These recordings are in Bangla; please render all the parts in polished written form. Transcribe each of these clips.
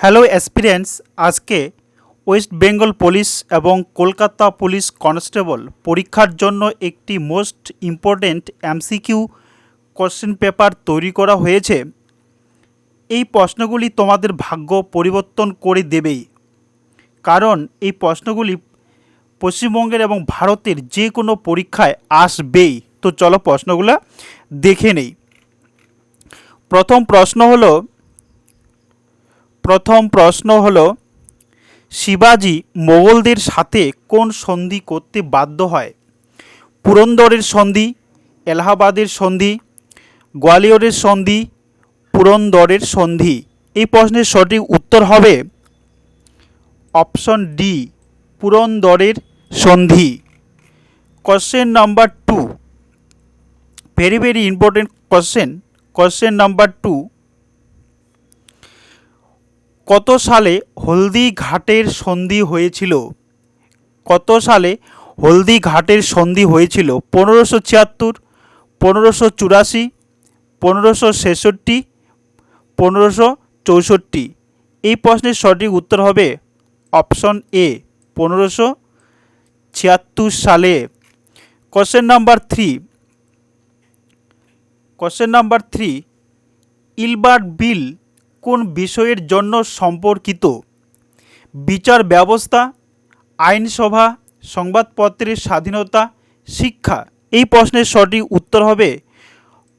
হ্যালো অ্যাসপিরেন্টস, আজকে ওয়েস্ট বেঙ্গল পুলিশ এবং কলকাতা পুলিশ কনস্টেবল পরীক্ষার জন্য একটি most important MCQ question paper তৈরি করা হয়েছে। এই প্রশ্নগুলি তোমাদের ভাগ্য পরিবর্তন করে দেবেই, কারণ এই প্রশ্নগুলি পশ্চিমবঙ্গের এবং ভারতের যে কোনো পরীক্ষায় আসবেই। তো চলো প্রশ্নগুলো দেখে নেই। প্রথম প্রশ্ন হলো শিবাজি মোগলদের সাথে কোন সন্ধি করতে বাধ্য হয়? পুরন্দরের সন্ধি, এলাহাবাদের সন্ধি, গোয়ালিয়রের সন্ধি, পুরন্দরের সন্ধি। এই প্রশ্নের সঠিক উত্তর হবে অপশন ডি, পুরন্দরের সন্ধি। Question number 2, very important question. Question number 2, কত সালে হলদিঘাটের সন্ধি হয়েছিল? কত সালে হলদিঘাটের সন্ধি হয়েছিল? 1576, 1584, 1566, 1564। এই প্রশ্নের সঠিক উত্তর হবে অপশন এ, 1576 সালে। কোশ্চেন নাম্বার 3, ইলবার্ট বিল কোন বিষয়ের জন্য সম্পর্কিত? বিচার ব্যবস্থা, আইনসভা, সংবাদপত্রের স্বাধীনতা, শিক্ষা। এই প্রশ্নের সঠিক উত্তর হবে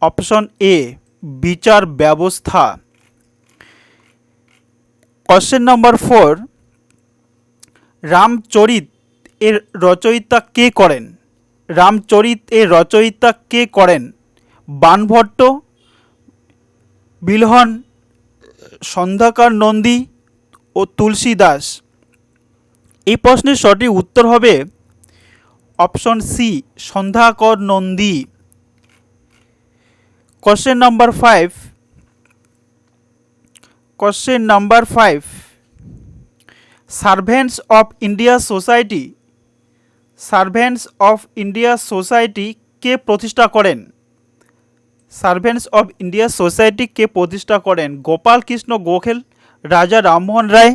অপশন এ, বিচার ব্যবস্থা। কোশ্চেন নাম্বার 4, রামচরিত এর রচয়িতা কে করেন? রামচরিত এর রচয়িতা কে করেন? বাণভট্ট, বিলহন, সন্ধ্যাকর নন্দী ও তুলসীদাস। এই প্রশ্নের সঠিক উত্তর হবে option C, Sandhyakar Nandi. Question number 5, servants of India society, servants of India society কে প্রতিষ্ঠা করেন? সার্ভেন্টস অফ ইন্ডিয়া সোসাইটি কে প্রতিষ্ঠা করেন? গোপাল কৃষ্ণ গোখেল, রাজা রামমোহন রায়,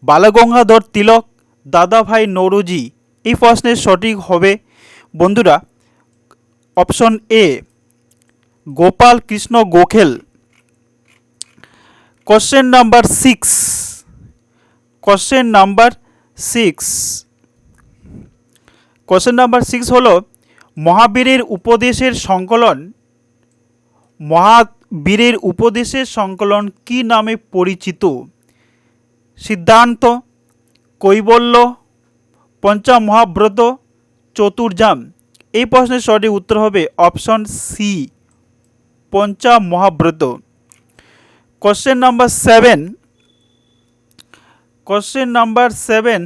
বালগঙ্গাধর তিলক, দাদাভাই নৌরোজি। এই প্রশ্নের সঠিক হবে বন্ধুরা option A, Gopal Krishna Gokhale. Question number 6 হলো মহাবীরের উপদেশের সংকলন কি নামে পরিচিত? সিদ্ধান্ত, কৈবল্য, পঞ্চমহাব্রত, চতুর্যাম। এই প্রশ্নের সঠিক উত্তর হবে অপশন সি, পঞ্চমহাব্রত। কোশ্চেন নাম্বার 7,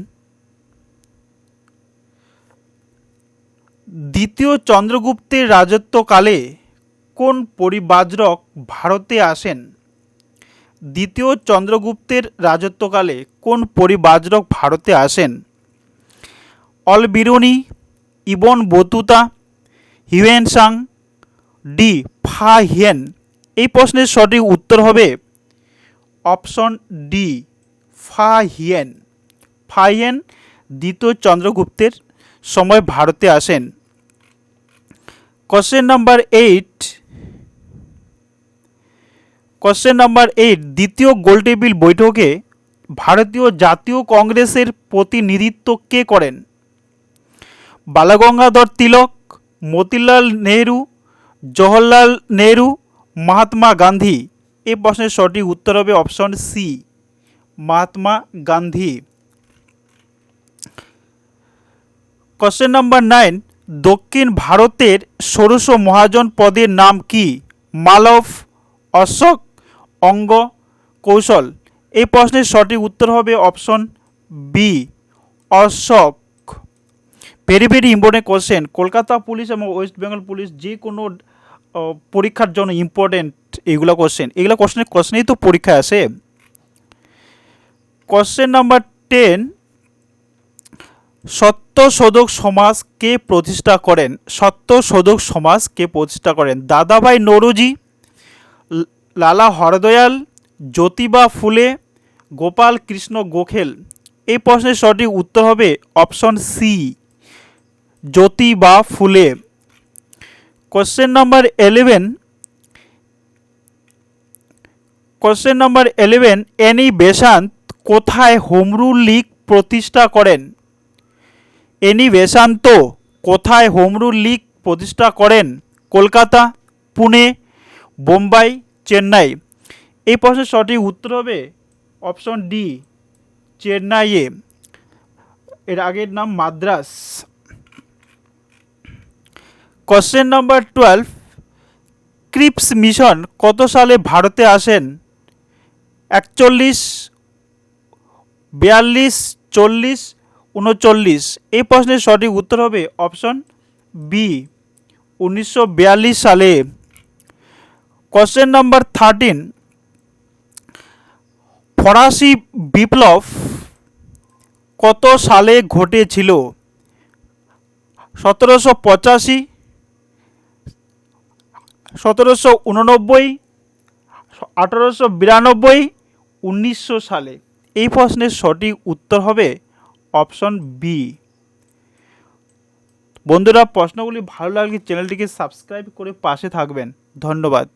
দ্বিতীয় চন্দ্রগুপ্তের রাজত্বকালে কোন পরিব্রাজক ভারতে আসেন? দ্বিতীয় চন্দ্রগুপ্তের রাজত্বকালে কোন পরিব্রাজক ভারতে আসেন? Alberuni, Ibn Battuta, Hiuen Tsang, D Fa Hien. এই প্রশ্নের সঠিক উত্তর হবে option D, Fa Hien. Fa Hien দ্বিতীয় চন্দ্রগুপ্তের সময় ভারতে আসেন। কোশ্চেন নাম্বার 8, দ্বিতীয় গোলটেবিল বৈঠকে ভারতীয় জাতীয় কংগ্রেসের প্রতিনিধিত্ব কে করেন? বালগঙ্গাধর তিলক, মতিলাল নেহেরু, জওহরলাল নেহেরু, মহাত্মা গান্ধী। এই প্রশ্নের সঠিক উত্তর হবে option C, Mahatma Gandhi. Question number 9, দক্ষিণ ভারতের ষোড়শ মহাজন পদের নাম কি? মালব, অশোক, অঙ্গ, কৌশল। এই প্রশ্নের সঠিক উত্তর হবে option B, Ashok. Very important question. Kolkata police এবং ওয়েস্ট বেঙ্গল পুলিশ যে কোনো পরীক্ষার জন্য ইম্পর্টেন্ট এগুলো কোশ্চেনই তো পরীক্ষায় আসে। কোশ্চেন নাম্বার 10, সত্যশোধক সমাজ কে প্রতিষ্ঠা করেন? সত্যশোধক সমাজ কে প্রতিষ্ঠা করেন? দাদাভাই নৌরোজি, লালা হরদয়াল, জ্যোতিবা ফুলে, গোপাল কৃষ্ণ গোখেল। এই প্রশ্নের সঠিক উত্তর হবে অপশন সি, জ্যোতিবা ফুলে। কোশ্চেন নাম্বার 11, এনি বেসান্ত কোথায় হোম রুল লীগ প্রতিষ্ঠা করেন? এনি বেসান্ত কোথায় হোম রুল লীগ প্রতিষ্ঠা করেন? কলকাতা, পুনে, বোম্বাই, চেন্নাই। এই প্রশ্নের সঠিক উত্তর হবে অপশন ডি, চেন্নাইয়ে। এর আগের নাম Madras. Question number 12, Cripps mission কত সালে ভারতে আসেন? 41, 42, 40, 39। এই প্রশ্নের সঠিক উত্তর হবে অপশন বি, 1942 সালে। কোশ্চেন নাম্বার 13, ফরাসি বিপ্লব কত সালে ঘটেছিল? 1785, 1789, 1892, 1900 সালে। এই প্রশ্নের সঠিক উত্তর হবে অপশন বি। বন্ধুরা, প্রশ্নগুলি ভালো লাগলে চ্যানেলটিকে সাবস্ক্রাইব করে পাশে থাকবেন। ধন্যবাদ।